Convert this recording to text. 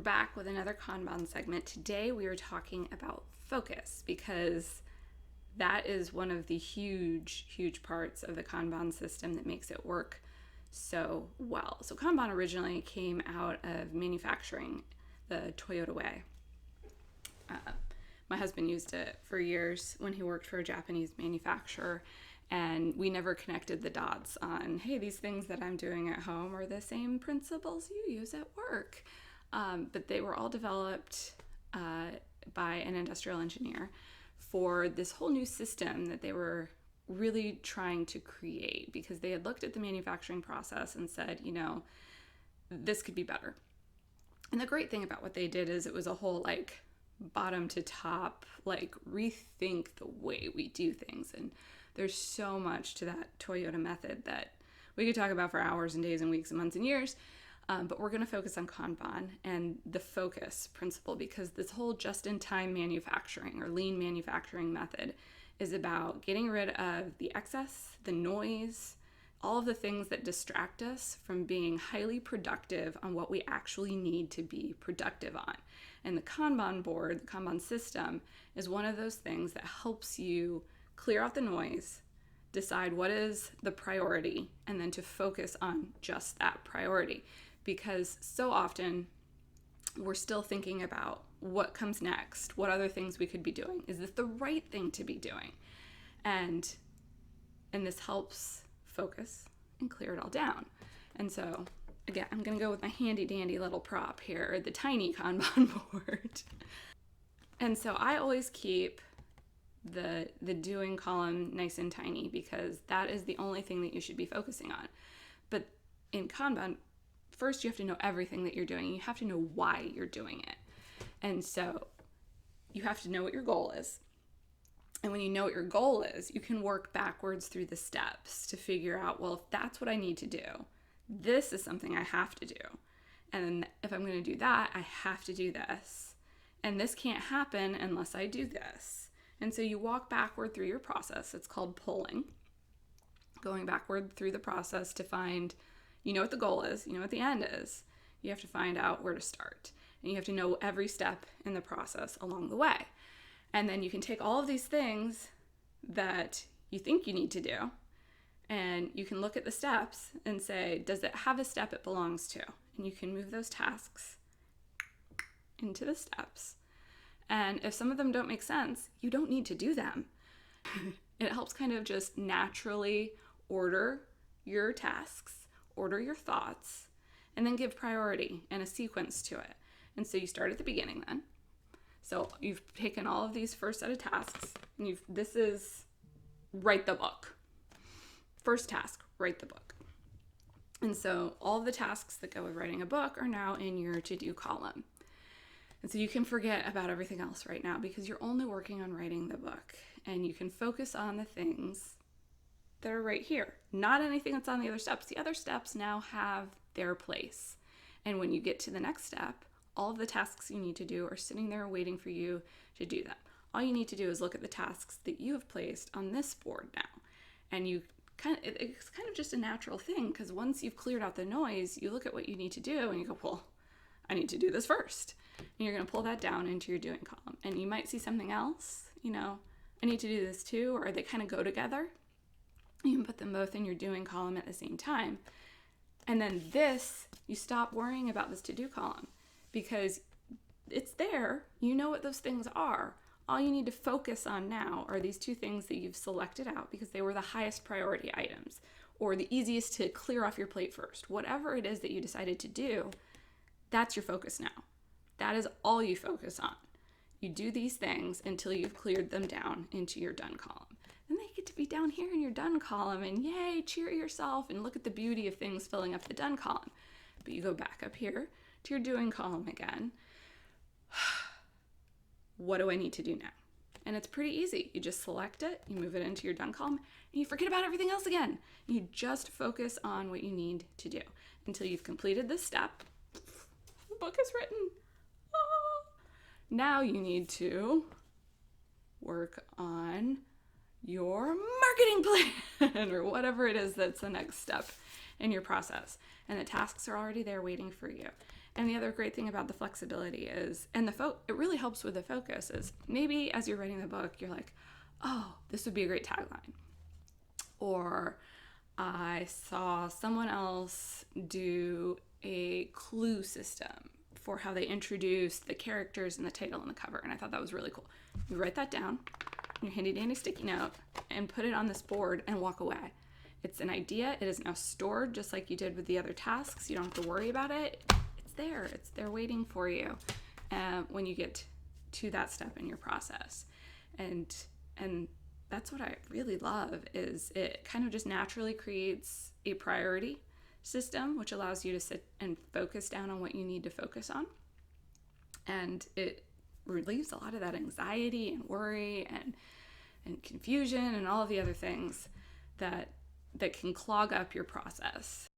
back with another Kanban segment. Today we are talking about focus because that is one of the huge parts of the Kanban system that makes it work so well. So Kanban originally came out of manufacturing, the Toyota way. My husband used it for years when he worked for a Japanese manufacturer, and we never connected the dots on, hey, these things that I'm doing at home are the same principles you use at work. But they were all developed by an industrial engineer for this whole new system that they were really trying to create, because they had looked at the manufacturing process and said, this could be better. And the great thing about what they did is it was a whole bottom to top, rethink the way we do things. And there's so much to that Toyota method that we could talk about for hours and days and weeks and months and years. But we're going to focus on Kanban and the focus principle, because this whole just-in-time manufacturing or lean manufacturing method is about getting rid of the excess, the noise, all of the things that distract us from being highly productive on what we actually need to be productive on. And the Kanban board, the Kanban system, is one of those things that helps you clear out the noise, decide what is the priority, and then to focus on just that priority. Because so often we're still thinking about what comes next, what other things we could be doing. Is this the right thing to be doing? And this helps focus and clear it all down. And so, again, I'm going to go with my handy dandy little prop here, the tiny Kanban board. And so I always keep the doing column nice and tiny, because that is the only thing that you should be focusing on. But in Kanban, first you have to know everything that you're doing. You have to know why you're doing it. And so you have to know what your goal is. And when you know what your goal is, you can work backwards through the steps to figure out, well, if that's what I need to do, this is something I have to do. And if I'm going to do that, I have to do this. And this can't happen unless I do this. And so you walk backward through your process. It's called pulling. Going backward through the process to find, you know what the goal is, you know what the end is. You have to find out where to start. And you have to know every step in the process along the way. And then you can take all of these things that you think you need to do, and you can look at the steps and say, does it have a step it belongs to? And you can move those tasks into the steps. And if some of them don't make sense, you don't need to do them. It helps kind of just naturally order your tasks, order your thoughts, and then give priority and a sequence to it. And so you start at the beginning then. So you've taken all of these first set of tasks, and this is write the book. First task, write the book. And so all of the tasks that go with writing a book are now in your to-do column. And so you can forget about everything else right now, because you're only working on writing the book, and you can focus on the things that are right here, not anything that's on the other steps. The other steps now have their place. And when you get to the next step, all of the tasks you need to do are sitting there waiting for you to do them. All you need to do is look at the tasks that you have placed on this board now. And it's kind of just a natural thing, because once you've cleared out the noise, you look at what you need to do and you go, well, I need to do this first. And you're going to pull that down into your doing column. And you might see something else, I need to do this too, or they kind of go together. You can put them both in your doing column at the same time. And then you stop worrying about this to-do column, because it's there. You know what those things are. All you need to focus on now are these two things that you've selected out because they were the highest priority items, or the easiest to clear off your plate first. Whatever it is that you decided to do, that's your focus now. That is all you focus on. You do these things until you've cleared them down into your done column. Then they get to be down here in your done column, and yay, cheer yourself and look at the beauty of things filling up the done column. But you go back up here to your doing column again. What do I need to do now? And it's pretty easy. You just select it, you move it into your done column, and you forget about everything else again. You just focus on what you need to do until you've completed this step. The book is written. Now you need to work on your marketing plan or whatever it is that's the next step in your process. And the tasks are already there waiting for you. And the other great thing about the flexibility is, and it really helps with the focus, is maybe as you're writing the book, you're like, oh, this would be a great tagline. Or I saw someone else do a clue system for how they introduced the characters in the title and the cover, and I thought that was really cool. You write that down, your handy dandy sticky note, and put it on this board and walk away. It's an idea. It is now stored just like you did with the other tasks. You don't have to worry about it. It's there waiting for you when you get to that step in your process. And that's what I really love, is it kind of just naturally creates a priority system, which allows you to sit and focus down on what you need to focus on. And it relieves a lot of that anxiety and worry and confusion and all of the other things that can clog up your process.